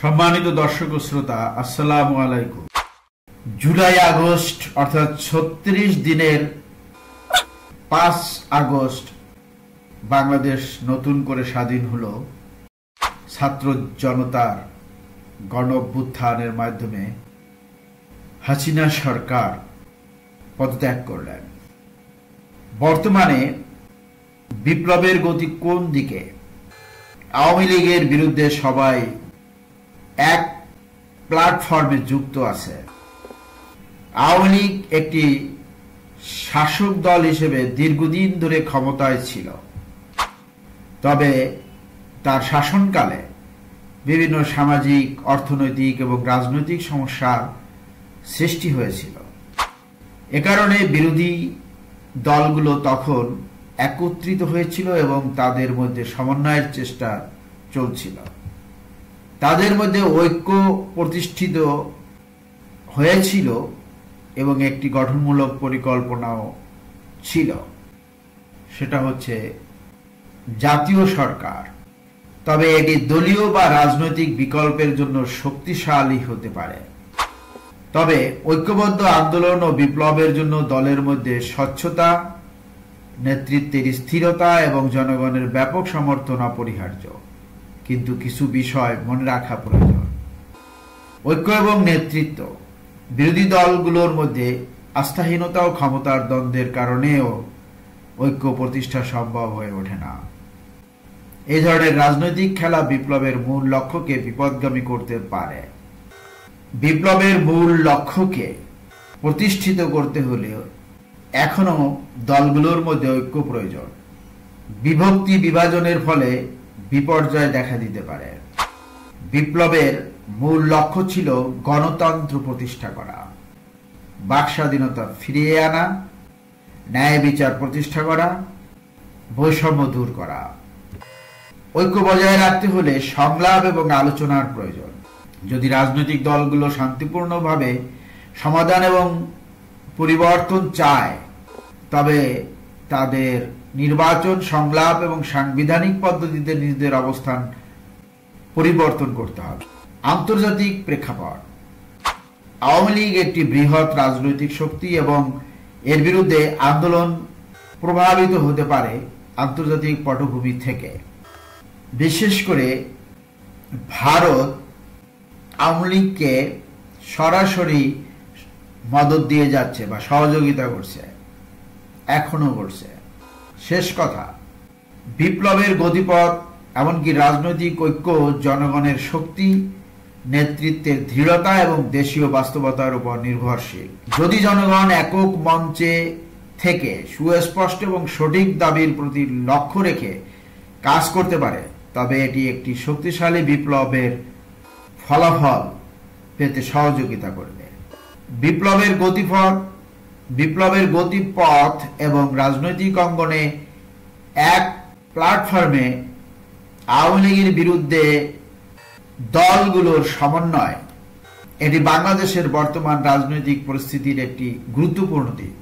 সম্মানিত দর্শক ও শ্রোতা, আসসালামু আলাইকুম। জুলাই আগস্ট অর্থাৎ ৩৬ দিনের ৫ আগস্ট বাংলাদেশ নতুন করে স্বাধীন হলো ছাত্র জনতার গণ অভ্যুত্থানের মাধ্যমে। হাসিনা সরকার পদত্যাগ করলেন। বর্তমানে বিপ্লবের গতি কোন দিকে? আওয়ামী লীগের বিরুদ্ধে সবাই এক প্ল্যাটফর্মে যুক্ত আছে। আওয়ামী লীগ একটি শাসক দল হিসেবে দীর্ঘদিন ধরে ক্ষমতায় ছিল, তবে তার শাসনকালে বিভিন্ন সামাজিক, অর্থনৈতিক এবং রাজনৈতিক সমস্যার সৃষ্টি হয়েছিল। এ কারণে বিরোধী দলগুলো তখন একত্রিত হয়েছিল এবং তাদের মধ্যে সমন্বয়ের চেষ্টা চলছিল। তাদের মধ্যে ঐক্য প্রতিষ্ঠিত হয়েছিল এবং একটি গঠনমূলক পরিকল্পনাও ছিল, সেটা হচ্ছে জাতীয় সরকার। তবে এটি দলীয় বা রাজনৈতিক বিকল্পের জন্য শক্তিশালী হতে পারে। তবে ঐক্যবদ্ধ আন্দোলন ও বিপ্লবের জন্য দলের মধ্যে স্বচ্ছতা, নেতৃত্বের স্থিরতা এবং জনগণের ব্যাপক সমর্থন অপরিহার্য। কিন্তু কিছু বিষয় মনে রাখা প্রয়োজন। ঐক্য এবং নেতৃত্ব। বিরোধী দলগুলোর মধ্যে আস্থাহীনতা ও ক্ষমতার দ্বন্দ্বের কারণেও ঐক্য প্রতিষ্ঠা সম্ভব হয়ে ওঠে না। এই ধরনের রাজনৈতিক খেলা বিপ্লবের মূল লক্ষ্যকে বিপথগামী করতে পারে। বিপ্লবের মূল লক্ষ্যকে প্রতিষ্ঠিত করতে হলে এখনো দলগুলোর মধ্যে ঐক্য প্রয়োজন। বিভক্তি বিভাজনের ফলে বিপর্যয় দেখা দিতে পারে। বিপ্লবের মূল লক্ষ্য ছিল গণতন্ত্র প্রতিষ্ঠা করা, বাক স্বাধীনতা ফিরিয়ে আনা, ন্যায় বিচার প্রতিষ্ঠা করা, বৈষম্য দূর করা। ঐক্য বজায় রাখতে হলে সংলাপ এবং আলোচনার প্রয়োজন। যদি রাজনৈতিক দলগুলো শান্তিপূর্ণভাবে সমাধান এবং পরিবর্তন চায়, তবে তাদের নির্বাচন, সংলাপ এবং সাংবিধানিক পদ্ধতিতে নিজেদের অবস্থান পরিবর্তন করতে হবে। আন্তর্জাতিক প্রেক্ষাপট। আওয়ামী লীগ একটি বৃহৎ রাজনৈতিক শক্তি এবং এর বিরুদ্ধে আন্দোলন প্রভাবিত হতে পারে আন্তর্জাতিক পটভূমি থেকে। বিশেষ করে ভারত আওয়ামী লীগকে সরাসরি মদদ দিয়ে যাচ্ছে বা সহযোগিতা করছে, এখনো করছে। শেষ কথা, বিপ্লবের গতিপথ এমনকি রাজনৈতিক ঐক্য জনগণের শক্তি, নেতৃত্বের দৃঢ়তা এবং দেশীয় বাস্তবতার উপর নির্ভরশীল। যদি জনগণ একক মঞ্চে থেকে সুস্পষ্ট এবং সঠিক দাবির প্রতি লক্ষ্য রেখে কাজ করতে পারে, তবে এটি একটি শক্তিশালী বিপ্লবের ফলাফল পেতে সহযোগিতা করবে। বিপ্লবের গতিপথ এবং রাজনৈতিক অঙ্গনে এক প্ল্যাটফর্মে আওয়ামী লীগের বিরুদ্ধে দলগুলোর সমন্বয়, এটি বাংলাদেশের বর্তমান রাজনৈতিক পরিস্থিতির একটি গুরুত্বপূর্ণ দিক।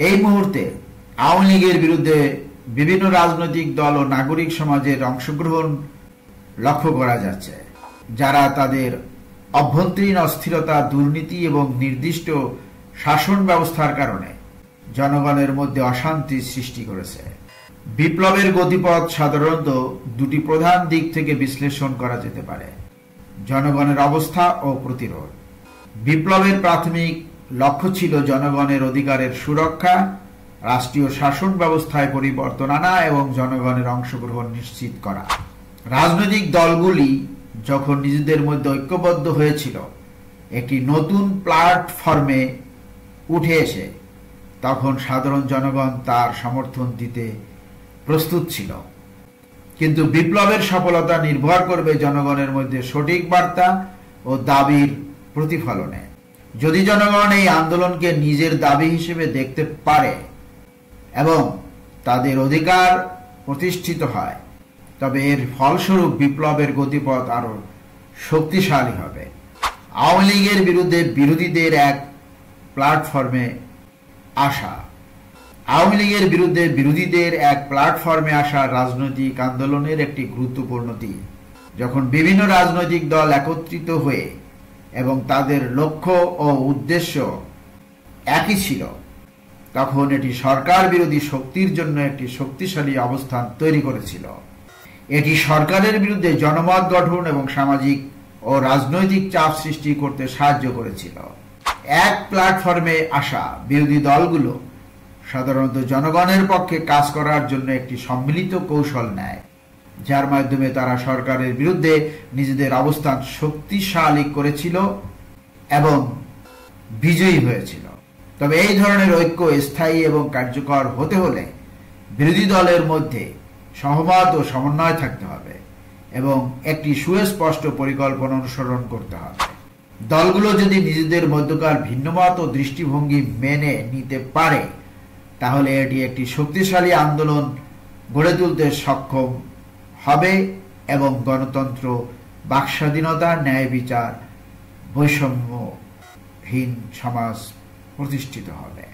এই মুহূর্তে আওয়ামী লীগের বিরুদ্ধে বিভিন্ন রাজনৈতিক দল ও নাগরিক সমাজের অংশগ্রহণ লক্ষ্য করা যাচ্ছে, যারা তাদের অভ্যন্তরীণ অস্থিরতা, দুর্নীতি এবং নির্দিষ্ট শাসন ব্যবস্থার কারণে জনগণের মধ্যে অশান্তি সৃষ্টি করেছে। বিপ্লবের গতিপথ সাধারণত দুটি প্রধান দিক থেকে বিশ্লেষণ করা যেতে পারে: জনগণের অবস্থা ও প্রতিরোধ। বিপ্লবের প্রাথমিক লক্ষ্য ছিল জনগণের অধিকারের সুরক্ষা, রাষ্ট্রীয় শাসন ব্যবস্থায় পরিবর্তন আনা এবং জনগণের অংশগ্রহণ নিশ্চিত করা। রাজনৈতিক দলগুলি যখন নিজেদের মধ্যে ঐক্যবদ্ধ হয়েছিল, একটি নতুন প্ল্যাটফর্মে উঠে এসে, তখন সাধারণ জনগণ তার সমর্থন দিতে প্রস্তুত ছিল। কিন্তু বিপ্লবের সফলতা নির্ভর করবে জনগণের মধ্যে সঠিক বার্তা ও দাবির প্রতিফলনে। যদি জনগণ এই আন্দোলনকে নিজের দাবি হিসেবে দেখতে পারে এবং তাদের অধিকার প্রতিষ্ঠিত হয়, তবে এর ফলস্বরূপ বিপ্লবের গতিপথ আরো শক্তিশালী হবে। আওয়ামী লীগের বিরুদ্ধে বিরোধীদের এক প্ল্যাটফর্মে আসা। আওয়ামী লীগের বিরুদ্ধে বিরোধীদের এক প্ল্যাটফর্মে আসা রাজনৈতিক আন্দোলনের একটি গুরুত্বপূর্ণ দিক। যখন বিভিন্ন রাজনৈতিক দল একত্রিত হয়ে এবং তাদের লক্ষ্য ও উদ্দেশ্য একই ছিল, তখন এটি সরকার বিরোধী শক্তির জন্য একটি শক্তিশালী অবস্থান তৈরি করেছিল। এটি সরকারের বিরুদ্ধে জনমত গঠন এবং সামাজিক ও রাজনৈতিক চাপ সৃষ্টি করতে সাহায্য করেছিল। এক প্ল্যাটফর্মে আসা বিরোধী দলগুলো সাধারণত জনগণের পক্ষে কাজ করার জন্য একটি সম্মিলিত কৌশল নেয়, যার মাধ্যমে তারা সরকারের বিরুদ্ধে নিজেদের অবস্থান শক্তিশালী করেছিল এবং বিজয়ী হয়েছিল। তবে এই ধরনের ঐক্য স্থায়ী এবং কার্যকর হতে হলে বিরোধী দলের মধ্যে সহমত ও সমন্বয় থাকতে হবে এবং একটি সুস্পষ্ট পরিকল্পনা অনুসরণ করতে হবে। দলগুলো যদি নিজেদের মধ্যকার ভিন্নমত ও দৃষ্টিভঙ্গি মেনে নিতে পারে, তাহলে এটি একটি শক্তিশালী আন্দোলন গড়ে তুলতে সক্ষম হবে এবং গণতন্ত্র, বাকস্বাধীনতা, ন্যায় বিচার, বৈষম্যহীন সমাজ প্রতিষ্ঠিত হবে।